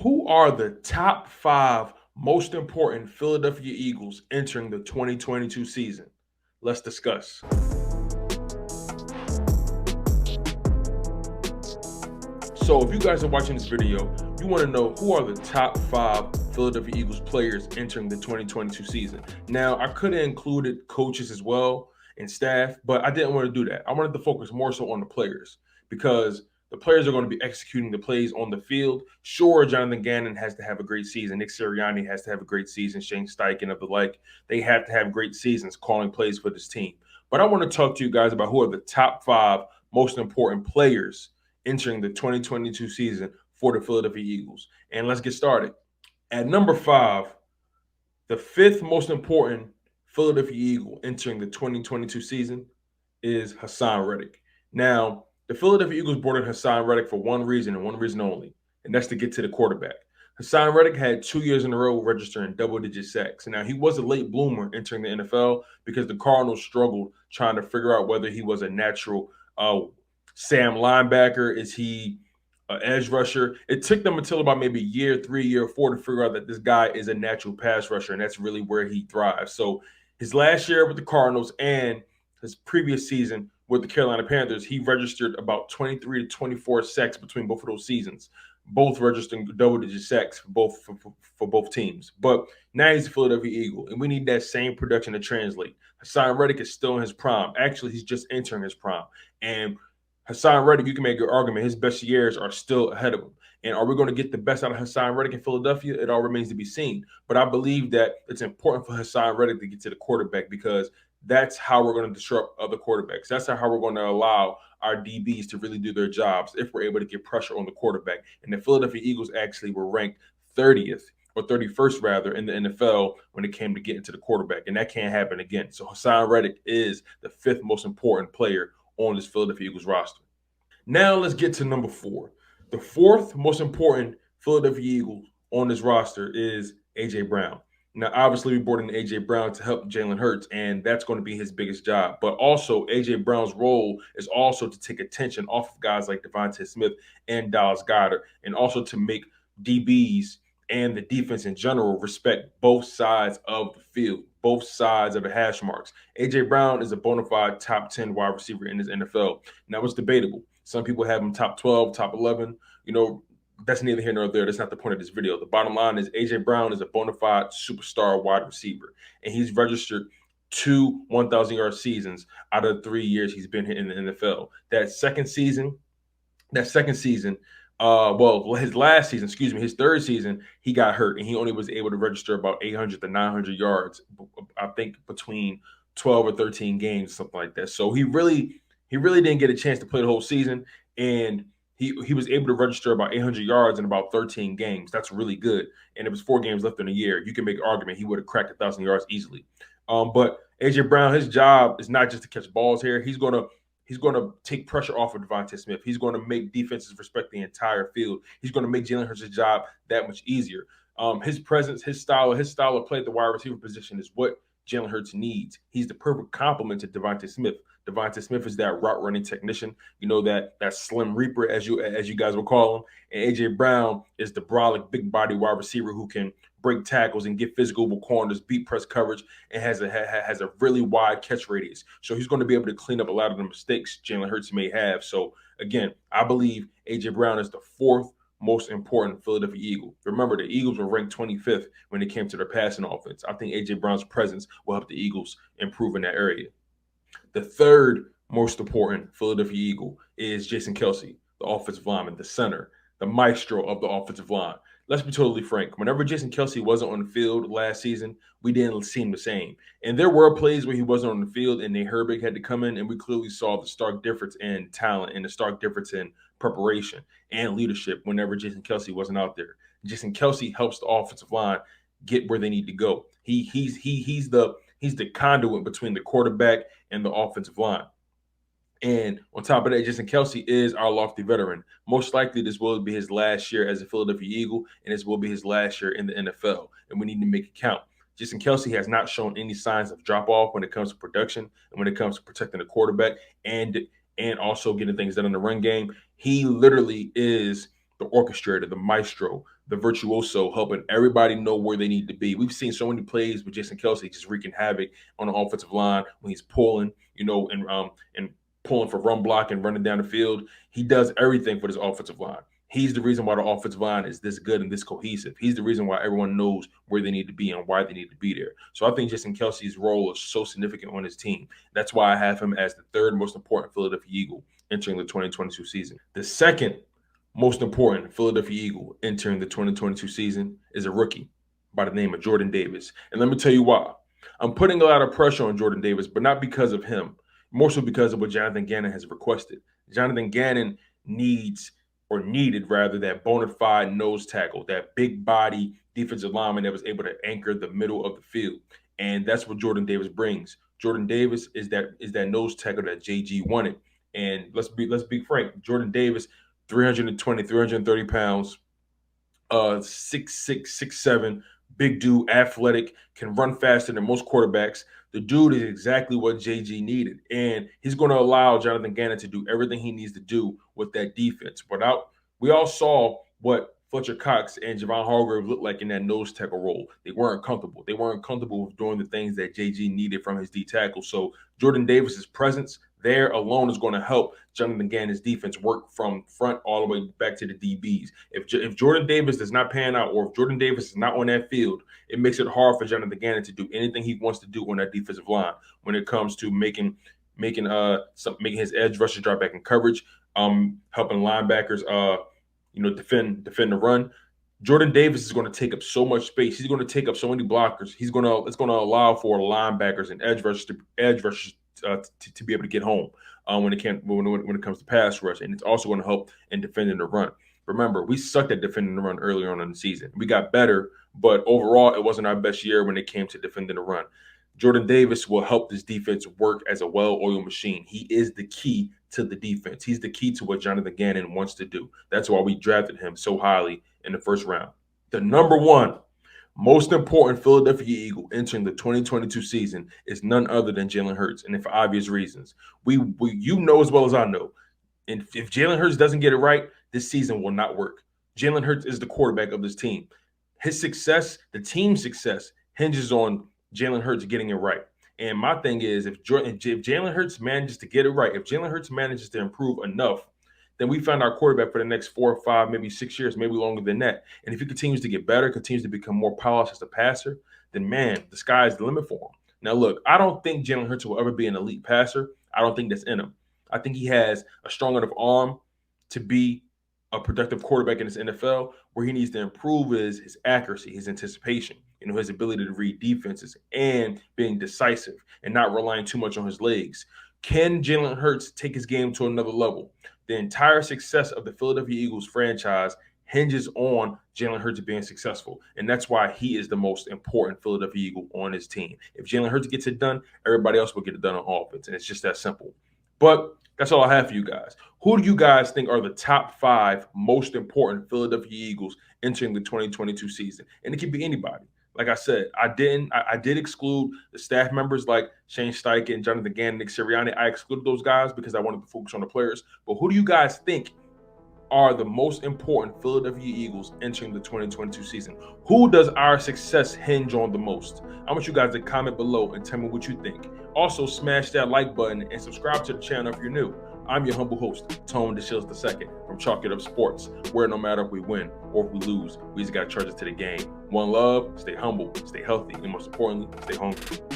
Who are the top 5 most important Philadelphia Eagles entering the 2022 season? Let's discuss. So if you guys are watching this video, you want to know who are the top 5 Philadelphia Eagles players entering the 2022 season. Now, I could have included coaches as well and staff, but I didn't want to do that. I wanted to focus more so on the players because the players are going to be executing the plays on the field. Sure, Jonathan Gannon has to have a great season. Nick Sirianni has to have a great season. Shane Steichen of the like, they have to have great seasons calling plays for this team. But I want to talk to you guys about who are the top 5 most important players entering the 2022 season for the Philadelphia Eagles. And let's get started. At number 5, the 5th most important Philadelphia Eagle entering the 2022 season is Haason Reddick. Now, the Philadelphia Eagles brought in Haason Reddick for one reason and one reason only, and that's to get to the quarterback. Haason Reddick had 2 years in a row registering double-digit sacks. Now, he was a late bloomer entering the NFL because the Cardinals struggled trying to figure out whether he was a natural Sam linebacker. Is he an edge rusher? It took them until about maybe year 3, year 4 to figure out that this guy is a natural pass rusher, and that's really where he thrives. So his last year with the Cardinals and his previous season with the Carolina Panthers, he registered about 23 to 24 sacks between both of those seasons, both registering double-digit sacks for both teams. But now he's a Philadelphia Eagle, and we need that same production to translate. Haason Reddick is still in his prime. Actually, he's just entering his prime. And Haason Reddick, you can make an argument his best years are still ahead of him. And are we going to get the best out of Haason Reddick in Philadelphia? It all remains to be seen. But I believe that it's important for Haason Reddick to get to the quarterback because that's how we're going to disrupt other quarterbacks. That's how we're going to allow our DBs to really do their jobs if we're able to get pressure on the quarterback. And the Philadelphia Eagles actually were ranked 30th or 31st rather in the NFL when it came to getting to the quarterback. And that can't happen again. So Haason Reddick is the 5th most important player on this Philadelphia Eagles roster. Now let's get to number 4. The 4th most important Philadelphia Eagle on this roster is A.J. Brown. Now, obviously, we brought in A.J. Brown to help Jalen Hurts, and that's going to be his biggest job. But also, A.J. Brown's role is also to take attention off of guys like Devontae Smith and Dallas Goedert, and also to make DBs and the defense in general respect both sides of the field, both sides of the hash marks. A.J. Brown is a bona fide top 10 wide receiver in this NFL. Now, it's debatable. Some people have him top 12, top 11. That's neither here nor there. That's not the point of this video. The bottom line is A.J. Brown is a bona fide superstar wide receiver, and he's registered 2 1,000-yard seasons out of the 3 years he's been here in the NFL. His third season, he got hurt, and he only was able to register about 800 to 900 yards, I think between 12 or 13 games, something like that. So he really didn't get a chance to play the whole season, and he was able to register about 800 yards in about 13 games. That's really good. And it was 4 games left in a year. You can make an argument he would have cracked 1,000 yards easily. But A.J. Brown, his job is not just to catch balls here. He's going to take pressure off of Devontae Smith. He's going to make defenses respect the entire field. He's going to make Jalen Hurts' job that much easier. His presence, his style of play at the wide receiver position is what Jalen Hurts needs. He's the perfect complement to Devontae Smith. Devontae Smith is that route running technician, that slim reaper, as you guys will call him. And A.J. Brown is the brolic, big body wide receiver who can break tackles and get physical with corners, beat press coverage, and has a really wide catch radius. So he's going to be able to clean up a lot of the mistakes Jalen Hurts may have. So again, I believe A.J. Brown is the 4th most important Philadelphia Eagle. Remember, the Eagles were ranked 25th when it came to their passing offense. I think A.J. Brown's presence will help the Eagles improve in that area. The 3rd most important Philadelphia Eagle is Jason Kelce, the offensive lineman, the center, the maestro of the offensive line. Let's be totally frank. Whenever Jason Kelce wasn't on the field last season, we didn't seem the same. And there were plays where he wasn't on the field and Nate Herbig had to come in, and we clearly saw the stark difference in talent and the stark difference in preparation and leadership whenever Jason Kelce wasn't out there. Jason Kelce helps the offensive line get where they need to go. He's the conduit between the quarterback and the offensive line. And on top of that, Jason Kelce is our lofty veteran. Most likely, this will be his last year as a Philadelphia Eagle, and this will be his last year in the NFL. And we need to make it count. Jason Kelce has not shown any signs of drop-off when it comes to production and when it comes to protecting the quarterback and also getting things done in the run game. He literally is the orchestrator, the maestro, the virtuoso, helping everybody know where they need to be. We've seen so many plays with Jason Kelce just wreaking havoc on the offensive line when he's pulling, and pulling for run block and running down the field. He does everything for this offensive line. He's the reason why the offensive line is this good and this cohesive. He's the reason why everyone knows where they need to be and why they need to be there. So I think Jason Kelce's role is so significant on his team. That's why I have him as the third most important Philadelphia Eagle entering the 2022 season. The second most important Philadelphia Eagle entering the 2022 season is a rookie by the name of Jordan Davis. And let me tell you why. I'm putting a lot of pressure on Jordan Davis, but not because of him, more so because of what Jonathan Gannon has requested. Jonathan Gannon needed that bona fide nose tackle, that big body defensive lineman that was able to anchor the middle of the field. And that's what Jordan Davis brings. Jordan Davis is that nose tackle that JG wanted. And let's be frank, Jordan Davis, 320, 330 pounds, 6'6", 6'7", big dude, athletic, can run faster than most quarterbacks. The dude is exactly what JG needed, and he's going to allow Jonathan Gannon to do everything he needs to do with that defense. We all saw what Fletcher Cox and Javon Hargrave looked like in that nose tackle role. They weren't comfortable. They weren't comfortable with doing the things that JG needed from his D tackle. So Jordan Davis's presence there alone is going to help Jonathan Gannon's defense work from front all the way back to the DBs. If Jordan Davis does not pan out, or if Jordan Davis is not on that field, it makes it hard for Jonathan Gannon to do anything he wants to do on that defensive line when it comes to making his edge rushers drop back in coverage, helping linebackers defend the run. Jordan Davis is going to take up so much space. He's going to take up so many blockers. It's going to allow for linebackers and edge rushers to be able to get home when it comes to pass rush, and it's also going to help in defending the run. Remember, we sucked at defending the run earlier on in the season. We got better, but overall, it wasn't our best year when it came to defending the run. Jordan Davis will help this defense work as a well-oiled machine. He is the key to the defense. He's the key to what Jonathan Gannon wants to do. That's why we drafted him so highly in the first round. The number one most important Philadelphia Eagle entering the 2022 season is none other than Jalen Hurts, and for obvious reasons. You know as well as I know, and if Jalen Hurts doesn't get it right, this season will not work. Jalen Hurts is the quarterback of this team. His success, the team's success, hinges on Jalen Hurts getting it right. And my thing is, if Jalen Hurts manages to get it right, if Jalen Hurts manages to improve enough, then we find our quarterback for the next 4 or 5, maybe 6 years, maybe longer than that. And if he continues to get better, continues to become more polished as a passer, then, man, the sky is the limit for him. Now, look, I don't think Jalen Hurts will ever be an elite passer. I don't think that's in him. I think he has a strong enough arm to be a productive quarterback in this NFL. Where he needs to improve is his accuracy, his anticipation, his ability to read defenses, and being decisive and not relying too much on his legs. Can Jalen Hurts take his game to another level? The entire success of the Philadelphia Eagles franchise hinges on Jalen Hurts being successful, and that's why he is the most important Philadelphia Eagle on his team. If Jalen Hurts gets it done, everybody else will get it done on offense, and it's just that simple. But that's all I have for you guys. Who do you guys think are the top 5 most important Philadelphia Eagles entering the 2022 season? And it could be anybody. Like I said, I did exclude the staff members like Shane Steichen, Jonathan Gannon, Nick Sirianni. I excluded those guys because I wanted to focus on the players. But who do you guys think are the most important Philadelphia Eagles entering the 2022 season? Who does our success hinge on the most? I want you guys to comment below and tell me what you think. Also, smash that like button and subscribe to the channel if you're new. I'm your humble host, Tone DeShields II from Chalk It Up Sports, where no matter if we win or if we lose, we just got to charge it to the game. One love, stay humble, stay healthy, and most importantly, stay hungry.